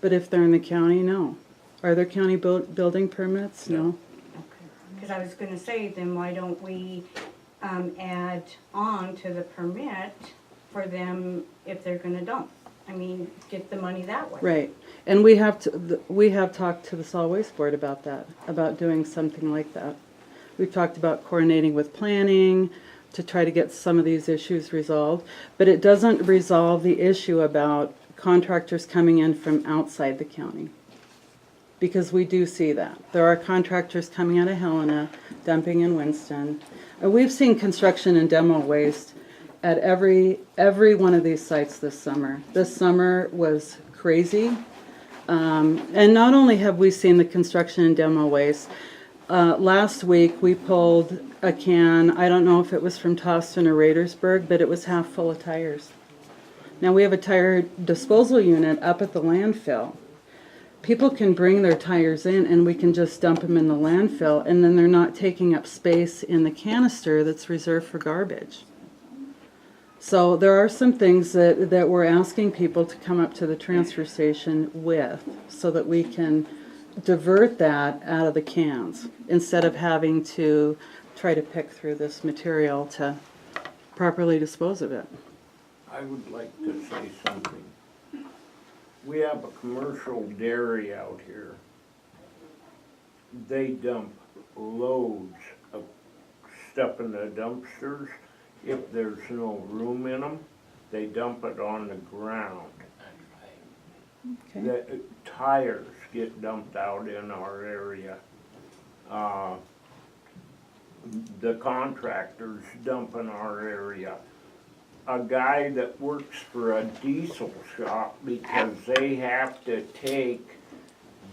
But if they're in the county, no. Are there county building permits? No. Because I was gonna say, then why don't we add on to the permit for them if they're gonna dump? I mean, get the money that way. Right. And we have talked to the Solid Waste Board about that, about doing something like that. We've talked about coordinating with planning to try to get some of these issues resolved, but it doesn't resolve the issue about contractors coming in from outside the county. Because we do see that. There are contractors coming out of Helena, dumping in Winston. And we've seen construction and demo waste at every one of these sites this summer. This summer was crazy. And not only have we seen the construction and demo waste, last week we pulled a can, I don't know if it was from Toston or Radersburg, but it was half full of tires. Now we have a tire disposal unit up at the landfill. People can bring their tires in and we can just dump them in the landfill, and then they're not taking up space in the canister that's reserved for garbage. So there are some things that we're asking people to come up to the transfer station with so that we can divert that out of the cans instead of having to try to pick through this material to properly dispose of it. I would like to say something. We have a commercial dairy out here. They dump loads of stuff in the dumpsters. If there's no room in them, they dump it on the ground. Okay. The tires get dumped out in our area. The contractors dump in our area. A guy that works for a diesel shop, because they have to take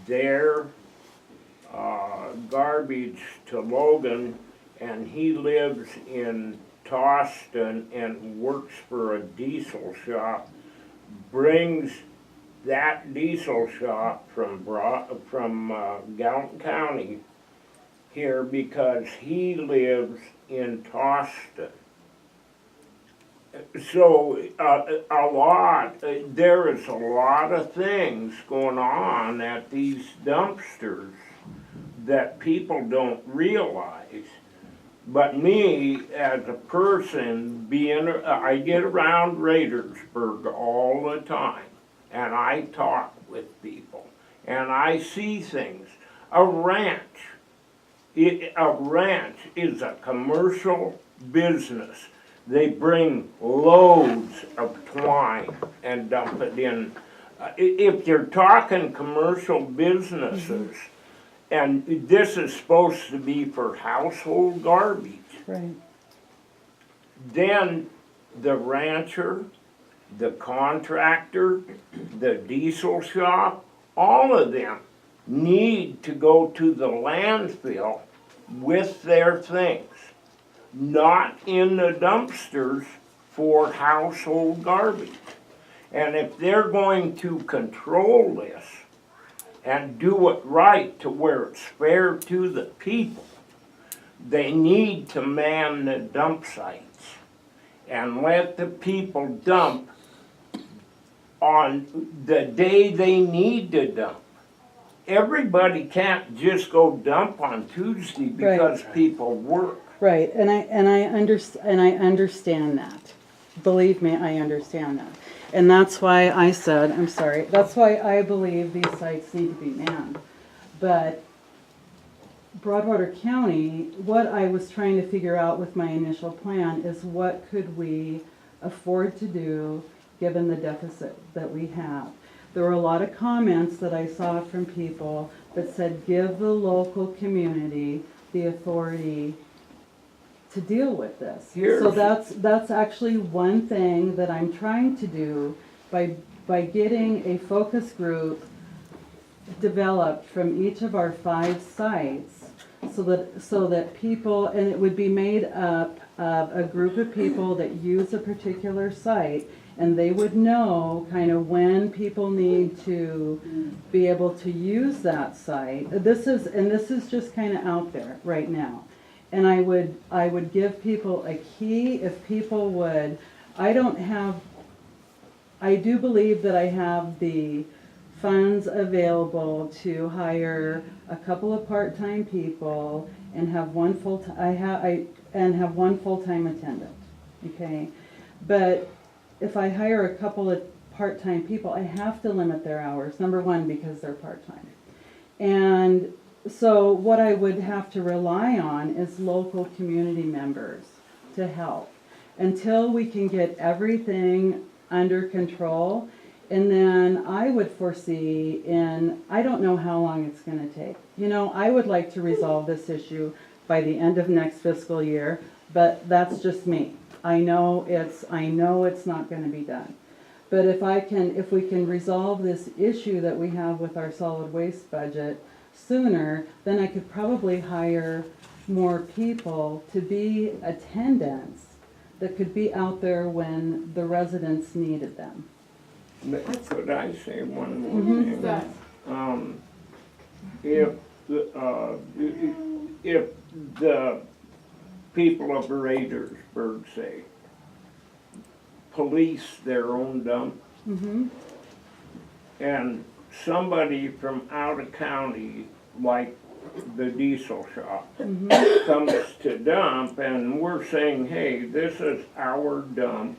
their garbage to Logan, and he lives in Toston and works for a diesel shop, brings that diesel shop from Gallatin County here because he lives in Toston. So there is a lot of things going on at these dumpsters that people don't realize. But me, as a person, I get around Radersburg all the time, and I talk with people, and I see things. A ranch is a commercial business. They bring loads of twine and dump it in. If you're talking commercial businesses, and this is supposed to be for household garbage, Right. then the rancher, the contractor, the diesel shop, all of them need to go to the landfill with their things. Not in the dumpsters for household garbage. And if they're going to control this and do it right to where it's fair to the people, they need to man the dump sites and let the people dump on the day they need to dump. Everybody can't just go dump on Tuesday because people work. Right, and I understand that. Believe me, I understand that. And that's why I said, I'm sorry, that's why I believe these sites need to be manned. But Broadwater County, what I was trying to figure out with my initial plan is what could we afford to do given the deficit that we have. There were a lot of comments that I saw from people that said, give the local community the authority to deal with this. So that's actually one thing that I'm trying to do by getting a focus group developed from each of our 5 sites so that people, and it would be made up of a group of people that use a particular site, and they would know kind of when people need to be able to use that site. This is just kind of out there right now. And I would give people a key if people would. I do believe that I have the funds available to hire a couple of part-time people and have one full-time attendant. Okay, but if I hire a couple of part-time people, I have to limit their hours. Number one, because they're part-time, and so what I would have to rely on is local community members to help until we can get everything under control. And then I would foresee I don't know how long it's going to take. You know, I would like to resolve this issue by the end of next fiscal year, but that's just me. I know it's not going to be done. But if we can resolve this issue that we have with our solid waste budget sooner, then I could probably hire more people to be attendants that could be out there when the residents needed them. Could I say one more thing? If the people of Raidersburg, say, police their own dump, and somebody from out of county, like the diesel shop, comes to dump, and we're saying, hey, this is our dump,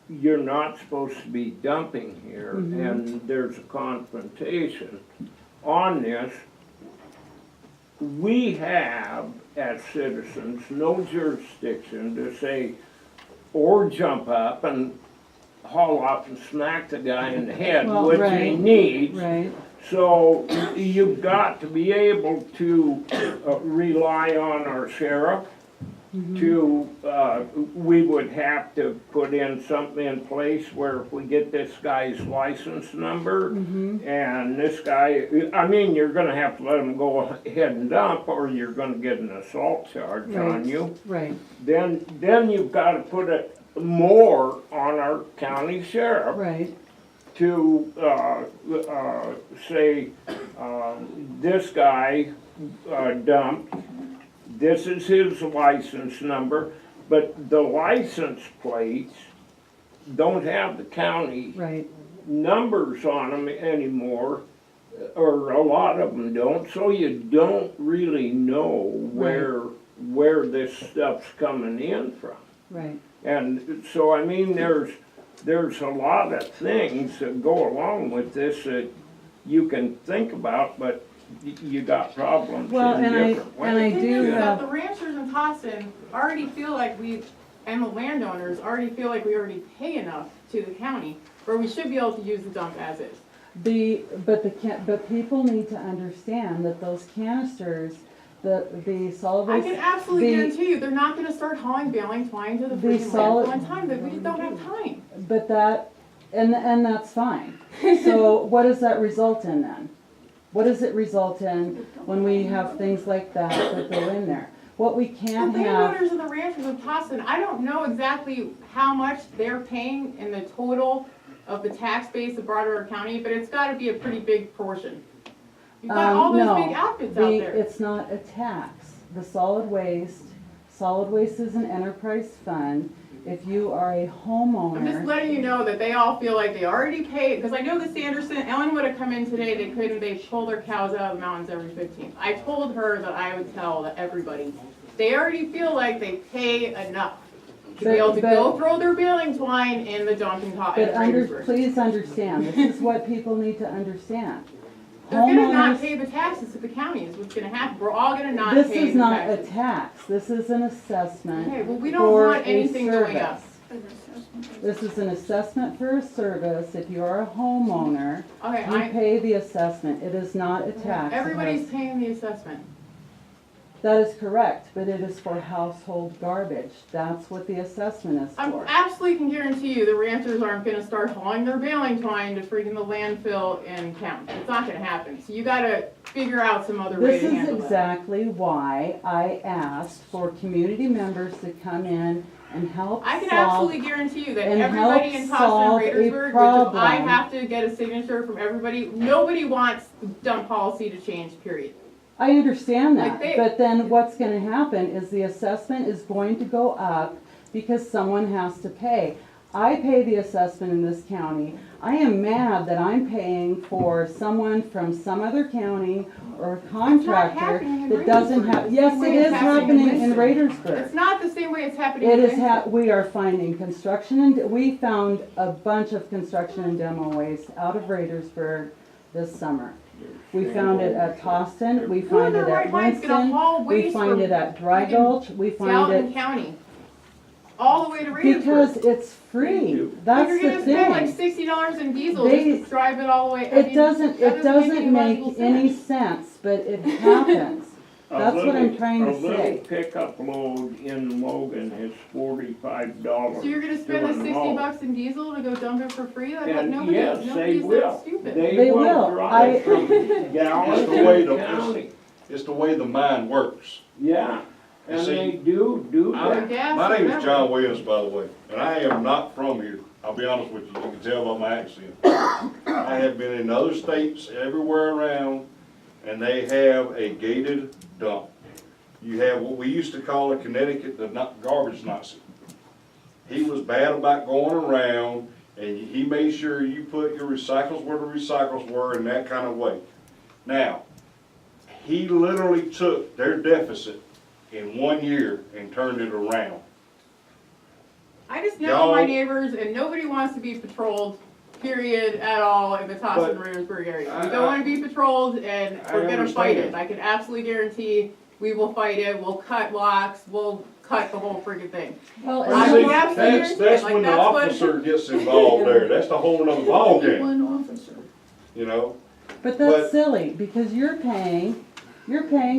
you're not supposed to be dumping here, and there's a confrontation on this, we have, as citizens, no jurisdiction to say, or jump up and haul up and smack the guy in the head, which he needs. Right. So you've got to be able to rely on our sheriff to, we would have to put in something in place where if we get this guy's license number and this guy, I mean, you're gonna have to let him go ahead and dump or you're gonna get an assault charge on you. Right. Then you've gotta put it more on our county sheriff. Right. To say, this guy dumped, this is his license number, but the license plates don't have the county numbers on them anymore, or a lot of them don't, so you don't really know where this stuff's coming in from. Right. And so, I mean, there's a lot of things that go along with this that you can think about, but you got problems in different ways. And I The thing do is that have, the ranchers in Tossin already feel like and the landowners already feel like we already pay enough to the county, where we should be able to use the dump as is. but people need to understand that those canisters, the solid I waste. can absolutely guarantee you, they're not gonna start hauling baling twine to the freaking solid- landfill in time, that we just don't have time. But and that's fine. So what does that result in then? What does it result in when we have things like that go in there? What we The can't have, landowners and the ranchers of Tossin, I don't know exactly how much they're paying in the total of the tax base of Broad County, but it's gotta be a pretty big portion. You've got all those no, big outfits out there. it's not a tax. The solid waste is an enterprise fund. If you are a I'm just homeowner, letting you know that they all feel like they already paid, because I know the Sanderson, Ellen would have come in today, they pull their cows out of the mountains every 15th. I told her that I would tell everybody, they already feel like they pay enough to be able to go throw their baling twine in the Dunkin' but Raidersburg. please understand, this is what people need to understand. They're gonna not Homeowners- pay the taxes to the county is what's gonna happen. We're all gonna not This pay is the not a taxes. tax, this is an assessment. Okay, well, we don't for want a anything going up. service. This is an assessment for a service. If you are a homeowner, Okay, you pay the assessment. It is not a tax. It everybody's has- paying the assessment. That is correct, but it is for household garbage. That's what the assessment is I for. absolutely can guarantee you the ranchers aren't gonna start hauling their baling twine to freaking the landfill in town. It's not gonna happen. So you gotta figure out some other way This to is handle that. exactly why I asked for community members to come in and help I can solve. absolutely guarantee you that and everybody help in solve Tossin a and Raidersburg, which if I problem. have to get a signature from everybody, nobody wants the dump policy to change, period. I understand Like that, but then what's gonna happen is the assessment is going to go up because someone has to pay. I pay the assessment in this county. I am mad that I'm paying for someone from some other county or a contractor happening in that doesn't Raidersburg. have, It's yes, the it way it's is happening in happening in Raidersburg. It's not the same way it's happening It in is Winston. we are finding construction and, we found a bunch of construction and demo waste out of Raidersburg this summer. We found it at Toston, we Who in find their it right at mind's gonna Winston, haul we waste find from it at Dry friggin' Gulch, we find Gallatin it, County, all the way to Raidersburg. because it's free, that's You're the gonna spend like thing. $60 in diesel They- just to drive it all the way. I It mean, doesn't, that it doesn't any make logical any sense. sense, but it happens. That's what I'm trying to A say. little pickup load in Logan is $45. So you're gonna spend the doing $60 in diesel to go dump it for free? That And nobody, yes, they nobody's that will. stupid. They will. drive from Gallatin It's the way to the- county. It's the way the mind works. Yeah, and see, they do that. Gas My or name is whatever. John Williams, by the way, and I am not from here. I'll be honest with you, you can tell by my accent. I have been in other states everywhere around, and they have a gated dump. You have what we used to call a Connecticut, the garbage Nazi. He was bad about going around, and he made sure you put your recycles where the recycles were in that kind of way. Now, he literally took their deficit in 1 year and turned it around. I just know Y'all- my neighbors and nobody wants to be patrolled, period, at all in the Tossin But- Raidersburg area. We don't wanna be patrolled and I we're gonna fight it. understand. I can absolutely guarantee we will fight it, we'll cut locks, we'll cut the whole friggin' thing. Well, I See, it's- would absolutely that's understand, like, when the that's what- officer gets involved there, that's the whole nother ballgame, One officer. you know? but that's but- silly, because you're paying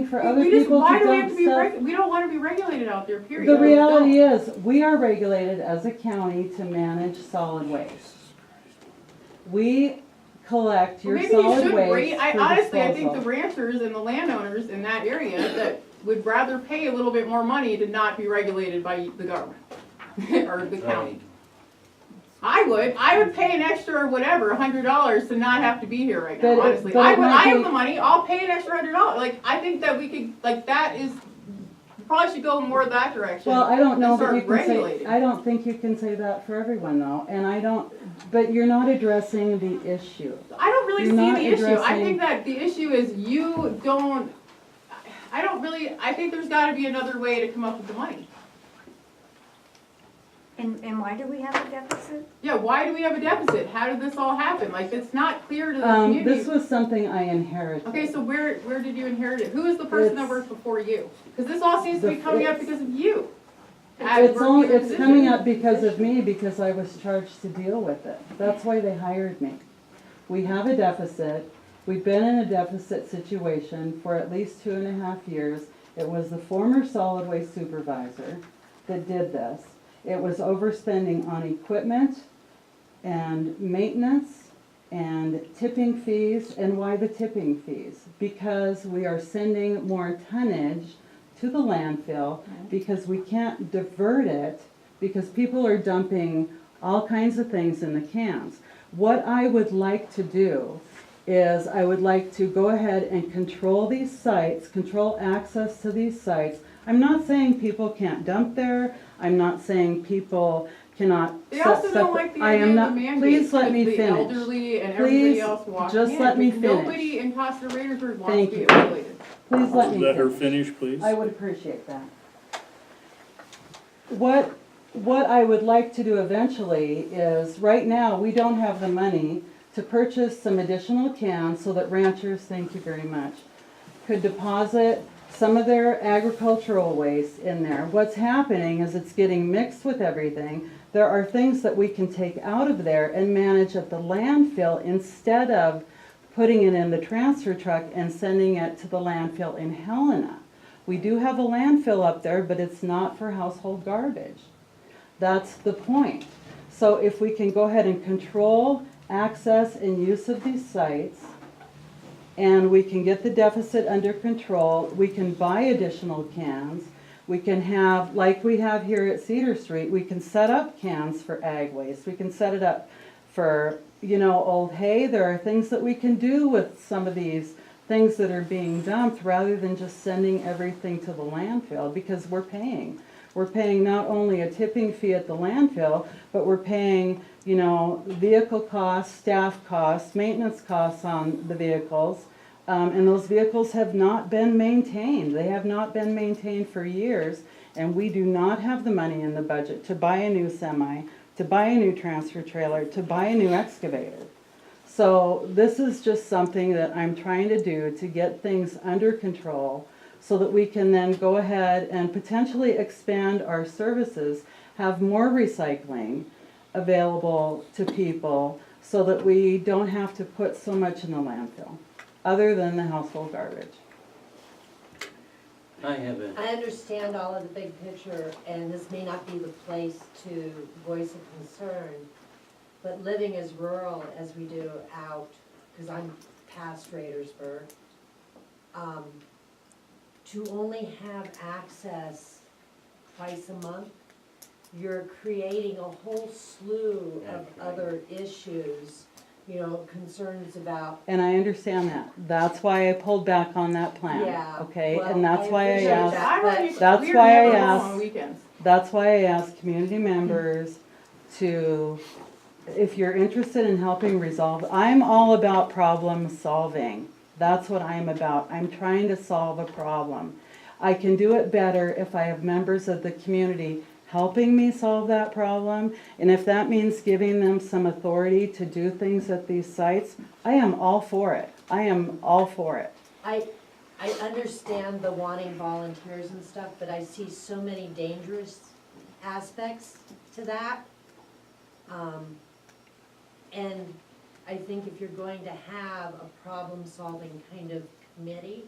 for other We just, people why to do we have dump to be, stuff. we don't wanna be regulated out there, period. The We just don't. reality is, we are regulated as a county to manage solid waste. We collect Well, your maybe you solid should waste rate, for honestly, I think the disposal. ranchers and the landowners in that area that would rather pay a little bit more money to not be regulated by the government or the county. I would pay an extra whatever, $100 to not have to be here right now, But it- honestly. but it might I have be- the money, I'll pay an extra $100, like, I think that we could, like, that is, we probably should go more that direction. Well, I don't know and that start you can say, regulating. I don't think you can say that for everyone though, and I don't, but you're not addressing the issue. I don't really You're see not the issue. I addressing- think that the issue is you don't, I think there's gotta be another way to come up with the money. And why do we have a deficit? Yeah, why do we have a deficit? How did this all happen? Like, it's not clear to the community. This was something I inherited. Okay, so where did you inherit it? Who is the person that It's- worked before you? Because this all seems to be The- coming up it's- because of you. It's coming up because of me, because I was charged to deal with it. That's why they hired me. We have a deficit. We've been in a deficit situation for at least 2.5 years. It was the former solid waste supervisor that did this. It was overspending on equipment and maintenance and tipping fees. And why the tipping fees? Because we are sending more tonnage to the landfill because we can't divert it because people are dumping all kinds of things in the cans. What I would like to do is I would like to go ahead and control these sites, control access to these sites. I'm not saying people can't dump there. I'm not saying people cannot. They also don't like the I idea am of the not. mandate. Please let me because finish. The elderly and everybody Please, else walks just in. let me Nobody finish. in Costa Raidersburg wants Thank to be you. regulated. Please let me Let her finish. finish, please. I would appreciate that. What I would like to do eventually is, right now, we don't have the money to purchase some additional cans so that ranchers, thank you very much, could deposit some of their agricultural waste in there. What's happening is it's getting mixed with everything. There are things that we can take out of there and manage at the landfill instead of putting it in the transfer truck and sending it to the landfill in Helena. We do have a landfill up there, but it's not for household garbage. That's the point. So if we can go ahead and control access and use of these sites, and we can get the deficit under control, we can buy additional cans, we can have, like we have here at Cedar Street, we can set up cans for ag waste, we can set it up for, old hay. There are things that we can do with some of these things that are being dumped rather than just sending everything to the landfill, because we're paying. We're paying not only a tipping fee at the landfill, but we're paying, vehicle costs, staff costs, maintenance costs on the vehicles. And those vehicles have not been maintained. They have not been maintained for years. And we do not have the money in the budget to buy a new semi, to buy a new transfer trailer, to buy a new excavator. So this is just something that I'm trying to do to get things under control so that we can then go ahead and potentially expand our services, have more recycling available to people so that we don't have to put so much in the landfill, other than the household garbage. I understand all of the big picture, and this may not be the place to voice a concern, but living as rural as we do out, because I'm past Raidersburg, to only have access twice a month, you're creating a whole slew of other issues, concerns about. And I understand that. That's why I pulled back on that plan. Yeah, Okay, well, and that's why I appreciate asked. that, but That's We're why I never home asked- on weekends. That's why I asked community members to, if you're interested in helping resolve, I'm all about problem solving. That's what I'm about. I'm trying to solve a problem. I can do it better if I have members of the community helping me solve that problem. And if that means giving them some authority to do things at these sites, I am all for it. I am all for it. I understand the wanting volunteers and stuff, but I see so many dangerous aspects to that. And I think if you're going to have a problem-solving kind of committee,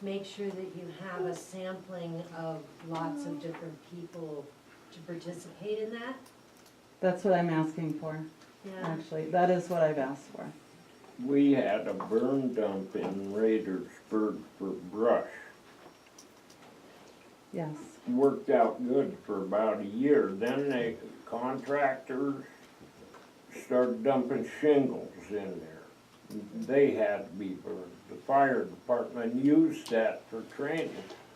make sure that you have a sampling of lots of different people to participate in that. That's what I'm asking for, Yeah. actually. That is what I've asked for. We had a burn dump in Raidersburg for brush. Yes. Worked out good for about a year. Then the contractors started dumping shingles in there. They had to be burned. The fire department used that for training.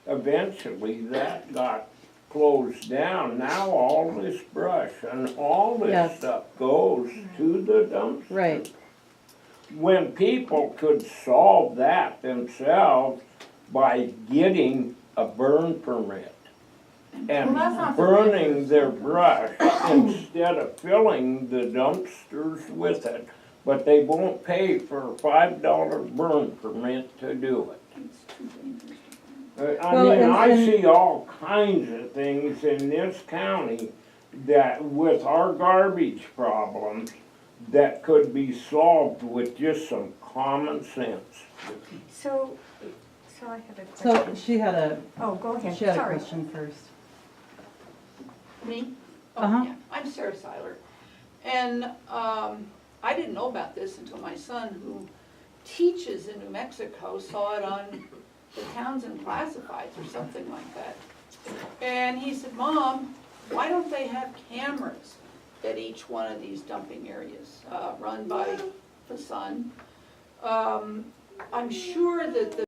Eventually, that got closed down. Now all this brush and all this Yes. stuff goes to the dumpster. Right. When people could solve that themselves by getting a burn permit and Well, that's not the burning business. their brush instead of filling the dumpsters with it, but they won't pay for a $5 burn permit to do it. Well, I and- see all kinds of things in this county that, with our garbage problems, that could be solved with just some common sense. So I have a So question. she had a Go ahead, She had a sorry. question first. Me? Uh-huh. Yeah, I'm Sarah Seiler. And I didn't know about this until my son, who teaches in New Mexico, saw it on the Townsend Classifieds or something like that. And he said, Mom, why don't they have cameras at each one of these dumping areas, run by the son? I'm sure that the